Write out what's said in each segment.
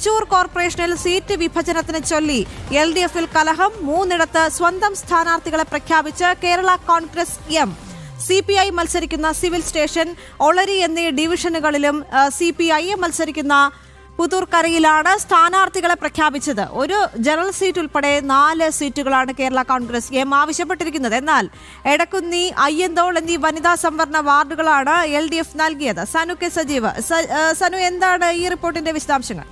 തൃശൂർ കോർപ്പറേഷനിൽ സീറ്റ് വിഭജനത്തിന് ചൊല്ലി LDF-ൽ കലഹം. 3 സ്വന്തം സ്ഥാനാർത്ഥികളെ പ്രഖ്യാപിച്ച് കേരള കോൺഗ്രസ് എം. CPI മത്സരിക്കുന്ന സിവിൽ സ്റ്റേഷൻ, ഒളരി എന്നീ ഡിവിഷനുകളിലും CPI മത്സരിക്കുന്ന പുതൂർക്കരയിലാണ് സ്ഥാനാർത്ഥികളെ പ്രഖ്യാപിച്ചത്. ഒരു ജനറൽ സീറ്റ് ഉൾപ്പെടെ 4 സീറ്റുകളാണ് കേരള കോൺഗ്രസ് എം ആവശ്യപ്പെട്ടിരിക്കുന്നത്. എന്നാൽ എടക്കുന്നി, അയ്യന്തോൾ എന്നീ വനിതാ സംവരണ വാർഡുകളാണ് LDF നൽകിയത്. സനു കെ സജീവ്, സനു, എന്താണ് ഈ റിപ്പോർട്ടിന്റെ വിശദാംശങ്ങൾ?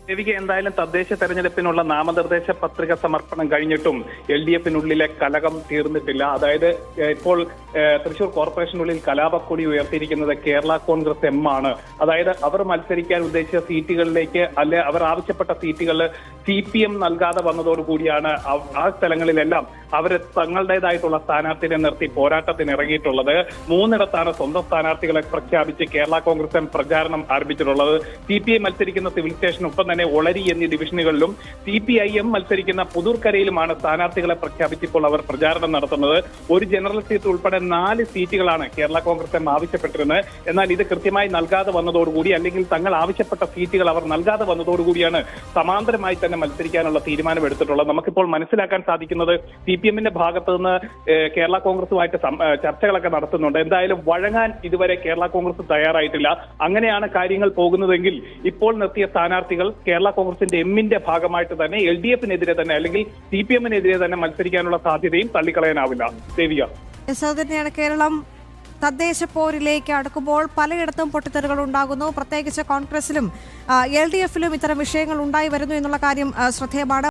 ദേവിക, എന്തായാലും തദ്ദേശ തെരഞ്ഞെടുപ്പിനുള്ള നാമനിർദ്ദേശ പത്രിക സമർപ്പണം കഴിഞ്ഞിട്ടും LDF-നുള്ളിലെ കലഹം തീർന്നിട്ടില്ല. അതായത് ഇപ്പോൾ തൃശൂർ കോർപ്പറേഷനുള്ളിൽ കലാപക്കൊടി ഉയർത്തിയിരിക്കുന്നത് കേരള കോൺഗ്രസ് എം ആണ്. അതായത് അവർ മത്സരിക്കാൻ ഉദ്ദേശിച്ച സീറ്റുകളിലേക്ക് അവർ ആവശ്യപ്പെട്ട സീറ്റുകളിൽ CPM നൽകാതെ വന്നതോടുകൂടിയാണ് ആ സ്ഥലങ്ങളിലെല്ലാം അവർ തങ്ങളുടേതായിട്ടുള്ള സ്ഥാനാർത്ഥിനെ നിർത്തി പോരാട്ടത്തിന് ഇറങ്ങിയിട്ടുള്ളത്. 3 സ്വന്തം സ്ഥാനാർത്ഥികളെ പ്രഖ്യാപിച്ച് കേരള കോൺഗ്രസ് എം പ്രചാരണം ആരംഭിച്ചിട്ടുള്ളത്. CPI മത്സരിക്കുന്ന സിവിൽ സ്റ്റേഷൻ, ഒപ്പം തന്നെ ഒളരി എന്നീ ഡിവിഷനുകളിലും CPIM മത്സരിക്കുന്ന പുതൂർക്കരയിലുമാണ് സ്ഥാനാർത്ഥികളെ പ്രഖ്യാപിച്ചപ്പോൾ അവർ പ്രചാരണം നടത്തുന്നത്. ഒരു ജനറൽ സീറ്റ് ഉൾപ്പെടെ 4 സീറ്റുകളാണ് കേരള കോൺഗ്രസ് എം ആവശ്യപ്പെട്ടിരുന്നത്. എന്നാൽ ഇത് കൃത്യമായി നൽകാതെ വന്നതോടുകൂടി, അല്ലെങ്കിൽ തങ്ങൾ ആവശ്യപ്പെട്ട സീറ്റുകൾ അവർ നൽകാതെ വന്നതോടുകൂടിയാണ് സമാന്തരമായി തന്നെ മത്സരിക്കാനുള്ള തീരുമാനമെടുത്തിട്ടുള്ളത്. നമുക്കിപ്പോൾ മനസ്സിലാക്കാൻ സാധിക്കുന്നത് CPM-ന്റെ ഭാഗത്ത് നിന്ന് കേരള കോൺഗ്രസുമായിട്ട് ചർച്ചകളൊക്കെ നടത്തുന്നുണ്ട്. എന്തായാലും വഴങ്ങാൻ ഇതുവരെ കേരള കോൺഗ്രസ് തയ്യാറായിട്ടില്ല. അങ്ങനെയാണ് കാര്യങ്ങൾ പോകുന്നതെങ്കിൽ ഇപ്പോൾ നിർത്തിയ സ്ഥാനാർത്ഥികൾ കേരള കോൺഗ്രസിന്റെ എമ്മിന്റെ ഭാഗമായിട്ട് തന്നെ LDF-നെതിരെ തന്നെ, അല്ലെങ്കിൽ CPM-നെതിരെ തന്നെ മത്സരിക്കാനുള്ള സാധ്യതയും തള്ളിക്കളയാനാവില്ല. ദേവിക, തന്നെയാണ് കേരളം തദ്ദേശ പോരിലേക്ക് അടുക്കുമ്പോൾ പലയിടത്തും പൊട്ടിത്തെറികൾ ഉണ്ടാകുന്നു. പ്രത്യേകിച്ച് കോൺഗ്രസിലും LDF-ലും ഇത്തരം വിഷയങ്ങൾ ഉണ്ടായി വരുന്നു എന്നുള്ള കാര്യം ശ്രദ്ധേയമാണ്.